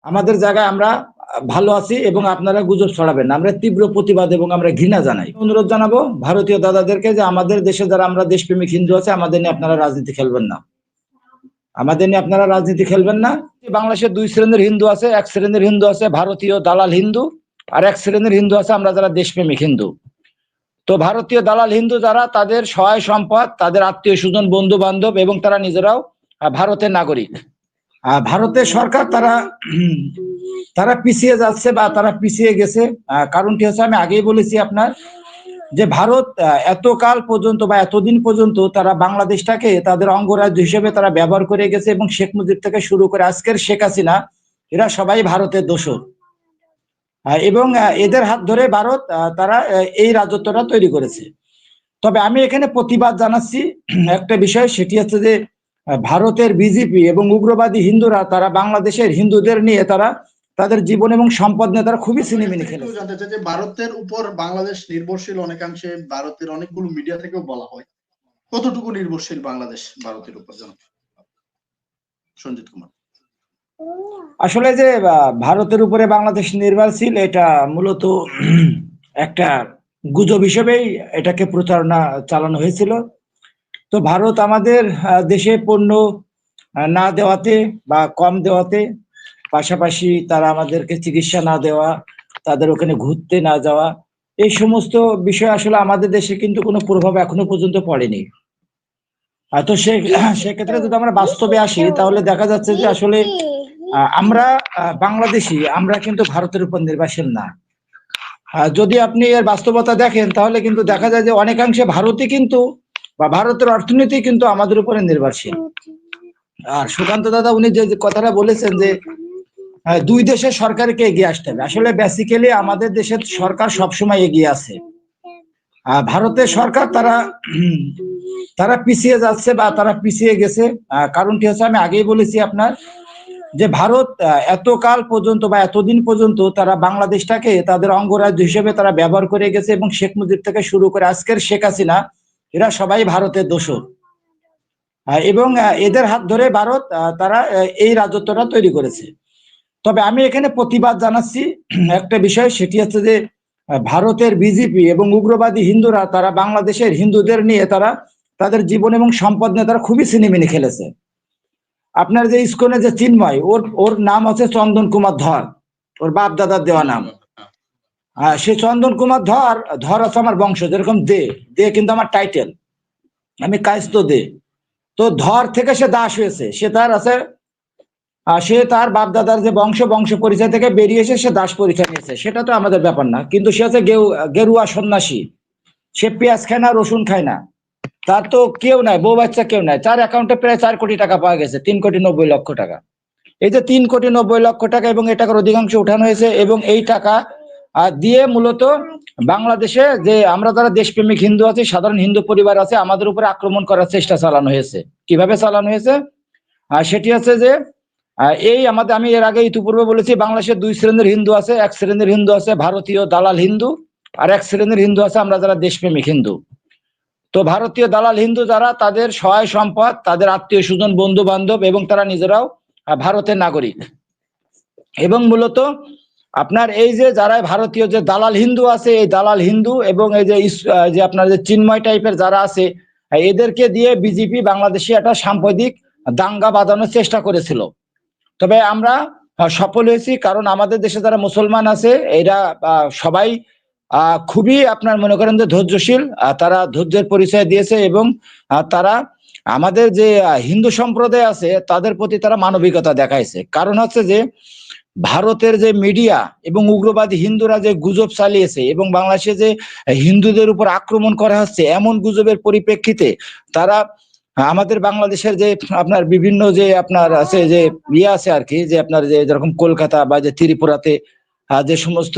আমাদের জায়গায় আমরা ভালো আছি এবং আপনারা গুজব ছড়াবেন না। আমরা তীব্র প্রতিবাদ এবং আমরা ঘৃণা জানাই। অনুরোধ জানাবো ভারতীয় দাদাদেরকে যে আমাদের দেশে যারা আমরা দেশপ্রেমিক হিন্দু আছে, আমাদের নিয়ে আপনারা রাজনীতি খেলবেন না। আমাদের নিয়ে আপনারা রাজনীতি খেলবেন না। বাংলাদেশে দুই শ্রেণীর হিন্দু আছে। এক শ্রেণীর হিন্দু আছে ভারতীয় দালাল হিন্দু, আর এক শ্রেণীর হিন্দু আছে আমরা যারা দেশপ্রেমিক হিন্দু। তো ভারতীয় দালাল হিন্দু যারা, তাদের সহায় সম্পদ, তাদের আত্মীয় স্বজন, বন্ধু বান্ধব এবং তারা নিজেরাও ভারতের নাগরিক। ভারতের সরকার তারা তারা পিছিয়ে যাচ্ছে বা তারা পিছিয়ে গেছে। কারণটি হচ্ছে, আমি আগেই বলেছি আপনার, যে ভারত এতকাল পর্যন্ত বা এতদিন পর্যন্ত তারা বাংলাদেশটাকে তাদের অঙ্গরাজ্য হিসেবে তারা ব্যবহার করে গেছে, এবং শেখ মুজিব থেকে শুরু করে আজকের শেখ হাসিনা, এরা সবাই ভারতের দোসর। এবং এদের হাত ধরে ভারত তারা এই রাজত্বটা তৈরি করেছে। তবে আমি এখানে প্রতিবাদ জানাচ্ছি একটা বিষয়, সেটি হচ্ছে যে ভারতের বিজেপি এবং উগ্রবাদী হিন্দুরা তারা বাংলাদেশের হিন্দুদের নিয়ে তারা তাদের জীবন এবং সম্পদ নিয়ে তারা খুবই সিনেমিনি খেলেছে। জানতে চাই যে ভারতের উপর বাংলাদেশ নির্ভরশীল, অনেকাংশে ভারতের অনেকগুলো মিডিয়া থেকেও বলা হয়, কতটুকু নির্ভরশীল বাংলাদেশ ভারতের উপর? সঞ্জিত কুমার। আসলে যে ভারতের উপরে বাংলাদেশ নির্ভরশীল, এটা মূলত একটা গুজব হিসেবেই এটাকে প্রচারণা চালানো হয়েছিল। তো ভারত আমাদের দেশে পণ্য না দেওয়াতে বা কম দেওয়াতে, পাশাপাশি তারা আমাদেরকে চিকিৎসা না দেওয়া, তাদের ওখানে ঘুরতে না যাওয়া, এই সমস্ত বিষয় আসলে আমাদের দেশে কিন্তু কোনো প্রভাব এখনো পর্যন্ত পড়েনি। তো সেক্ষেত্রে যদি আমরা বাস্তবে আসি, তাহলে দেখা যাচ্ছে যে আসলে আমরা বাংলাদেশি, আমরা কিন্তু ভারতের উপর নির্ভরশীল না। যদি আপনি এর বাস্তবতা দেখেন, তাহলে কিন্তু দেখা যায় যে অনেকাংশে ভারতই কিন্তু বা ভারতের অর্থনীতি কিন্তু আমাদের উপরে নির্ভরশীল। আর সুকান্ত দাদা উনি যে কথাটা বলেছেন যে দুই দেশের সরকারকে এগিয়ে আসতে হবে, আসলে বেসিক্যালি আমাদের দেশের সরকার সবসময় এগিয়ে আছে। ভারতের সরকার তারা তারা পিছিয়ে যাচ্ছে বা তারা পিছিয়ে গেছে। কারণটি হচ্ছে, আমি আগেই বলেছি আপনার, যে ভারত এতকাল পর্যন্ত বা এতদিন পর্যন্ত তারা বাংলাদেশটাকে তাদের অঙ্গরাজ্য হিসেবে তারা ব্যবহার করে গেছে, এবং শেখ মুজিব থেকে শুরু করে আজকের শেখ হাসিনা, এরা সবাই ভারতের দোসর। এবং এদের হাত ধরে ভারত তারা এই রাজত্বটা তৈরি করেছে। তবে আমি এখানে প্রতিবাদ জানাচ্ছি একটা বিষয়, সেটি হচ্ছে যে ভারতের বিজেপি এবং উগ্রবাদী হিন্দুরা তারা বাংলাদেশের হিন্দুদের নিয়ে তারা তাদের জীবন এবং সম্পদ নিয়ে তারা খুবই সিনেমিনি খেলেছে। আপনার যে ইস্কনে যে চিন্ময়, ওর নাম হচ্ছে চন্দন কুমার ধর, ওর বাপ দাদার দেওয়া নাম। সে চন্দন কুমার ধর আছে আমার বংশ, যেরকম দে দে কিন্তু আমার টাইটেল, আমি কায়স্ত দে। তো ধর থেকে সে দাস হয়েছে, সে তার আছে, সে তার বাপ দাদার যে বংশ পরিচয় থেকে বেরিয়ে এসে সে দাস পরিচয় নিয়েছে, সেটা তো আমাদের ব্যাপার না। কিন্তু সে হচ্ছে গেরুয়া সন্ন্যাসী, সে পেঁয়াজ খায় না, রসুন খায় না, তার তো কেউ নাই, বউ বাচ্চা কেউ নাই, তার অ্যাকাউন্টে প্রায় 4 কোটি টাকা পাওয়া গেছে, 3,90,00,000 টাকা। এই যে 3,90,00,000 টাকা এবং এই টাকার অধিকাংশ উঠানো হয়েছে, এবং এই টাকা দিয়ে মূলত বাংলাদেশে যে আমরা যারা দেশপ্রেমিক হিন্দু আছি, সাধারণ হিন্দু পরিবার আছে, আমাদের উপরে আক্রমণ করার চেষ্টা চালানো হয়েছে। কিভাবে চালানো হয়েছে? সেটি হচ্ছে যে এই আমাদের, আমি এর আগে ইতিপূর্বে বলেছি, বাংলাদেশে দুই শ্রেণীর হিন্দু আছে। এক শ্রেণীর হিন্দু আছে ভারতীয় দালাল হিন্দু, আর এক শ্রেণীর হিন্দু আছে আমরা যারা দেশপ্রেমিক হিন্দু। তো ভারতীয় দালাল হিন্দু যারা, তাদের সহায় সম্পদ, তাদের আত্মীয় স্বজন, বন্ধু বান্ধব এবং তারা নিজেরাও ভারতের নাগরিক। এবং মূলত আপনার এই যে যারা ভারতীয় যে দালাল হিন্দু আছে, এই দালাল হিন্দু এবং এই যে আপনার যে চিন্ময় টাইপের যারা আছে, এদেরকে দিয়ে বিজেপি বাংলাদেশে একটা সাম্প্রদায়িক দাঙ্গা বাঁধানোর চেষ্টা করেছিল। তবে আমরা সফল হয়েছি, কারণ আমাদের দেশে যারা মুসলমান আছে, এরা সবাই খুবই আপনার মনে করেন যে ধৈর্যশীল, তারা ধৈর্যের পরিচয় দিয়েছে, এবং তারা আমাদের যে হিন্দু সম্প্রদায় আছে তাদের প্রতি তারা মানবিকতা দেখাইছে। কারণ হচ্ছে যে ভারতের যে মিডিয়া এবং উগ্রবাদী হিন্দুরা যে গুজব চালিয়েছে, এবং বাংলাদেশে যে হিন্দুদের উপর আক্রমণ করা হচ্ছে, এমন গুজবের পরিপ্রেক্ষিতে তারা আমাদের বাংলাদেশের যে আপনার বিভিন্ন যে আপনার আছে যে আছে আর কি, যে আপনার যে যেরকম কলকাতা বা যে ত্রিপুরাতে যে সমস্ত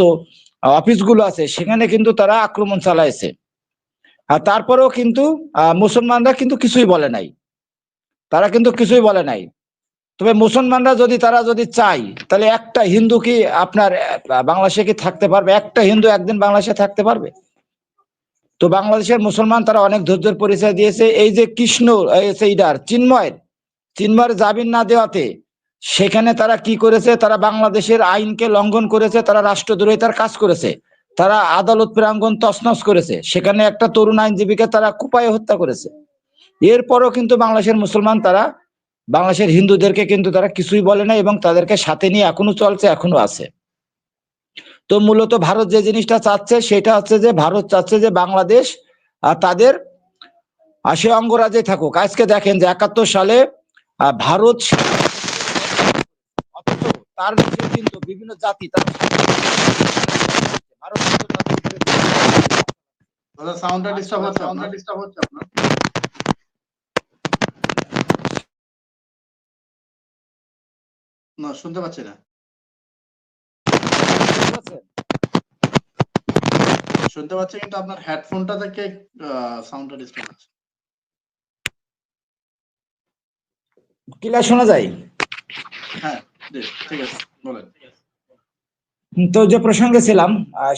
অফিসগুলো আছে, সেখানে কিন্তু তারা আক্রমণ চালাইছে। আর তারপরেও কিন্তু মুসলমানরা কিন্তু কিছুই বলে নাই, তারা কিন্তু কিছুই বলে নাই। তবে মুসলমানরা যদি তারা যদি চাই, তাহলে একটা হিন্দু কি আপনার বাংলাদেশে কি থাকতে পারবে? একটা হিন্দু একদিন বাংলাদেশে থাকতে পারবে? তো বাংলাদেশের মুসলমান তারা অনেক ধৈর্যের পরিচয় দিয়েছে। এই যে কৃষ্ণ চিন্ময়ের জামিন না দেওয়াতে সেখানে তারা কি করেছে, তারা বাংলাদেশের আইনকে লঙ্ঘন করেছে, তারা রাষ্ট্রদ্রোহিতার কাজ করেছে, তারা আদালত প্রাঙ্গণ তছনছ করেছে, সেখানে একটা তরুণ আইনজীবীকে তারা কুপায়ে হত্যা করেছে। এরপরও কিন্তু বাংলাদেশের মুসলমান তারা বাংলাদেশের হিন্দুদেরকে কিন্তু তারা কিছুই বলে না এবং তাদেরকে সাথে নিয়ে এখনো চলছে, এখনো আছে। তো মূলত ভারত যে জিনিসটা চাচ্ছে সেটা হচ্ছে যে ভারত চাচ্ছে যে বাংলাদেশ তাদের সে অঙ্গরাজ্যে থাকুক। আজকে দেখেন যে 71 সালে ভারত, অথচ তার নিচে কিন্তু বিভিন্ন জাতি ভারত কিন্তু তাদের দাদা সাউন্ডটা ডিস্টার্ব হচ্ছে আপনার। না, শুনতে পাচ্ছি না। শুনতে পাচ্ছি কিন্তু আপনার হেডফোনটা থেকে সাউন্ডটা ডিস্টার্ব হচ্ছে। ক্লিয়ার শোনা যায়? হ্যাঁ, ঠিক আছে, বলেন। তো যে প্রসঙ্গে ছিলাম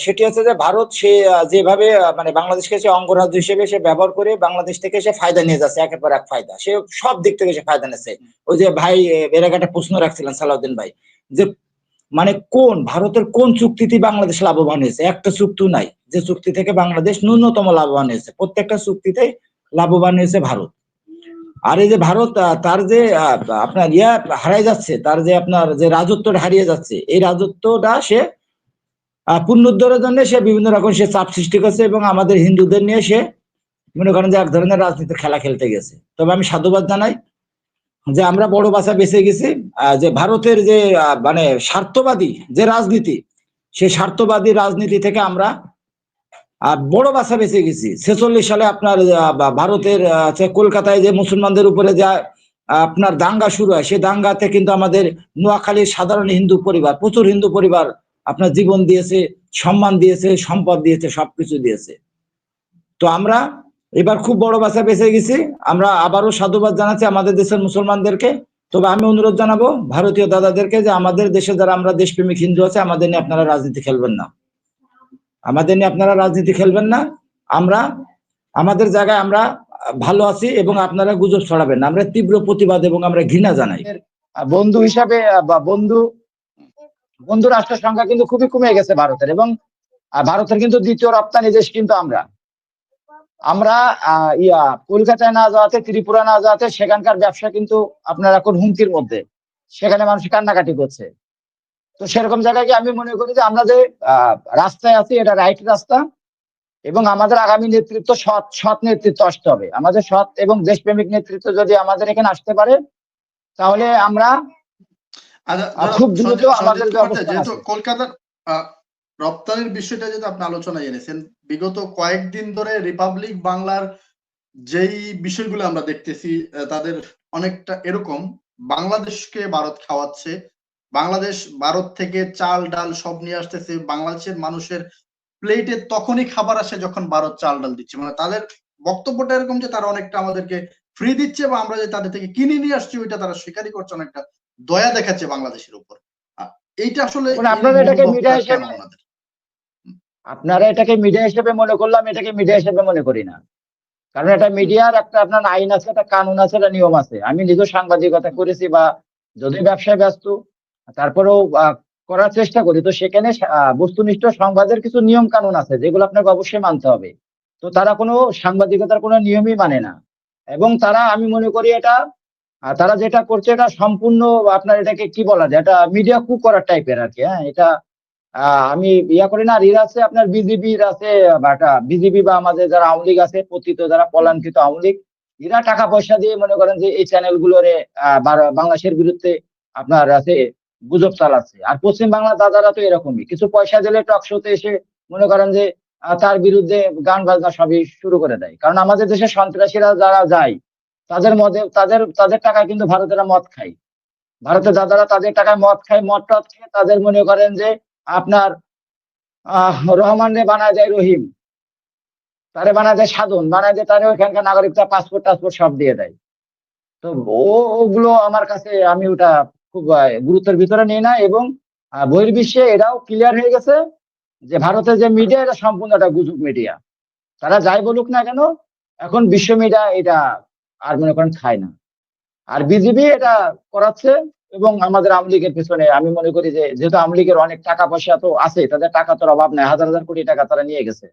সেটি হচ্ছে যে ভারত সে যেভাবে মানে বাংলাদেশকে সে অঙ্গরাজ্য হিসেবে সে ব্যবহার করে বাংলাদেশ থেকে সে ফায়দা নিয়ে যাচ্ছে, একের পর এক ফায়দা, সে সব দিক থেকে সে ফায়দা নিচ্ছে। ওই যে ভাই এর আগে একটা প্রশ্ন রাখছিলেন সালাউদ্দিন ভাই, যে মানে কোন ভারতের কোন চুক্তিতে বাংলাদেশ লাভবান হয়েছে? একটা চুক্তি নাই যে চুক্তি থেকে বাংলাদেশ ন্যূনতম লাভবান হয়েছে, প্রত্যেকটা চুক্তিতে লাভবান হয়েছে ভারত। আর এই যে ভারত তার যে আপনার হারাই যাচ্ছে, তার যে আপনার যে রাজত্বটা হারিয়ে যাচ্ছে, এই রাজত্বটা সে পুনরুদ্ধারের জন্য সে বিভিন্ন রকম সে চাপ সৃষ্টি করছে এবং আমাদের হিন্দুদের নিয়ে সে মনে করেন যে এক ধরনের রাজনীতির খেলা খেলতে গেছে। তবে আমি সাধুবাদ জানাই যে আমরা বড় বাছা বেঁচে গেছি, যে ভারতের যে মানে স্বার্থবাদী যে রাজনীতি, সেই স্বার্থবাদী রাজনীতি থেকে আমরা বড় বাছা বেঁচে গেছি। 46 সালে আপনার ভারতের কলকাতায় যে মুসলমানদের উপরে যা আপনার দাঙ্গা শুরু হয়, সেই দাঙ্গাতে কিন্তু আমাদের নোয়াখালীর সাধারণ হিন্দু পরিবার, প্রচুর হিন্দু পরিবার আপনার জীবন দিয়েছে, সম্মান দিয়েছে, সম্পদ দিয়েছে, সবকিছু দিয়েছে। তো আমরা এবার খুব বড় বাছা বেঁচে গেছি। আমরা আবারও সাধুবাদ জানাচ্ছি আমাদের দেশের মুসলমানদেরকে। তবে আমি অনুরোধ জানাবো ভারতীয় দাদাদেরকে যে আমাদের দেশে যারা আমরা দেশপ্রেমিক হিন্দু আছে, আমাদের নিয়ে আপনারা রাজনীতি খেলবেন না, আমাদের নিয়ে আপনারা রাজনীতি খেলবেন না। আমরা আমাদের জায়গায় আমরা ভালো আছি এবং আপনারা গুজব ছড়াবেন না। আমরা তীব্র প্রতিবাদ এবং আমরা ঘৃণা জানাই। বন্ধু হিসাবে বা বন্ধু রাষ্ট্রের সংখ্যা কিন্তু খুবই কমে গেছে ভারতের, এবং ভারতের কিন্তু দ্বিতীয় রপ্তানি দেশ কিন্তু আমরা কলকাতায় না যাওয়াতে, ত্রিপুরা না যাওয়াতে সেখানকার ব্যবসা কিন্তু আপনার এখন হুমকির মধ্যে, সেখানে মানুষ কান্নাকাটি করছে। তো সেরকম জায়গায় আমি মনে করি যে আমরা যে রাস্তায় আছি এটা রাইট রাস্তা, এবং আমাদের আগামী নেতৃত্ব সৎ নেতৃত্ব আসতে হবে। আমাদের সৎ এবং দেশপ্রেমিক নেতৃত্ব যদি আমাদের এখানে আসতে পারে, তাহলে আমরা খুব দ্রুত আমাদের যেহেতু কলকাতার রপ্তানির বিষয়টা যেহেতু আপনি আলোচনায় এনেছেন, বিগত কয়েকদিন ধরে রিপাবলিক বাংলার যেই বিষয়গুলো আমরা দেখতেছি তাদের অনেকটা এরকম, বাংলাদেশকে ভারত খাওয়াচ্ছে, বাংলাদেশ ভারত থেকে চাল ডাল সব নিয়ে আসতেছে, বাংলাদেশের মানুষের প্লেটে তখনই খাবার আসে যখন ভারত চাল ডাল দিচ্ছে। মানে তাদের বক্তব্যটা এরকম যে তারা অনেকটা আমাদেরকে ফ্রি দিচ্ছে, বা আমরা যে তাদের থেকে কিনে নিয়ে আসছি ওইটা তারা স্বীকারই করছে, অনেকটা দয়া দেখাচ্ছে বাংলাদেশের উপর। এইটা আসলে আপনারা এটাকে মিডিয়া হিসেবে মনে করলাম, এটাকে মিডিয়া হিসেবে মনে করি না। কারণ এটা মিডিয়ার একটা আপনার আইন আছে, একটা কানুন আছে, একটা নিয়ম আছে। আমি নিজেও সাংবাদিকতা করেছি, বা যদি ব্যবসায় ব্যস্ত তারপরেও করার চেষ্টা করি। তো সেখানে বস্তুনিষ্ঠ সংবাদের কিছু নিয়ম কানুন আছে যেগুলো আপনাকে অবশ্যই মানতে হবে। তো তারা কোনো সাংবাদিকতার কোনো নিয়মই মানে না, এবং তারা আমি মনে করি এটা তারা যেটা করছে এটা সম্পূর্ণ আপনার এটাকে কি বলা যায়, এটা মিডিয়া কু করার টাইপের আর কি। হ্যাঁ, এটা আমি করি না। আর এর আছে আপনার বিজেপির আছে, বিজেপি বা আমাদের যারা আওয়ামী লীগ আছে, পতিত যারা পলায়নকৃত আওয়ামী লীগ, এরা টাকা পয়সা দিয়ে মনে করেন যে এই চ্যানেল গুলোরে বাংলাদেশের বিরুদ্ধে আপনার আছে গুজব চালাচ্ছে। আর পশ্চিম বাংলার দাদারা তো এরকমই, কিছু পয়সা দিলে টক শোতে এসে মনে করেন যে তার বিরুদ্ধে গান বাজনা সবই শুরু করে দেয়। কারণ আমাদের দেশে সন্ত্রাসীরা যারা যায় তাদের তাদের টাকায় কিন্তু ভারতেরা মদ খায়, ভারতের দাদারা তাদের টাকায় মদ খায়, মদ টদ খেয়ে তাদের মনে করেন যে আপনার রহমান রে বানায় দেয় রহিম, তারে বানায় দেয় সাধন, বানায় দেয় তারে ওইখানকার নাগরিকতা, পাসপোর্ট টাসপোর্ট সব দিয়ে দেয়। তো ওগুলো আমার কাছে, আমি ওটা খুব গুরুত্বের ভিতরে নিই না। এবং বহির্বিশ্বে এটাও ক্লিয়ার হয়ে গেছে যে ভারতের যে মিডিয়া এটা সম্পূর্ণ একটা গুজব মিডিয়া। তারা যাই বলুক না কেন, এখন বিশ্ব মিডিয়া এটা আর মনে করেন খায় না। আর বিজেপি এটা করাচ্ছে, এবং আমাদের আওয়ামী লীগের পিছনে আমি মনে করি যে যেহেতু আওয়ামী লীগের অনেক টাকা পয়সা তো আছে, তাদের টাকা তোর অভাব নাই, হাজার হাজার কোটি টাকা তারা নিয়ে গেছে।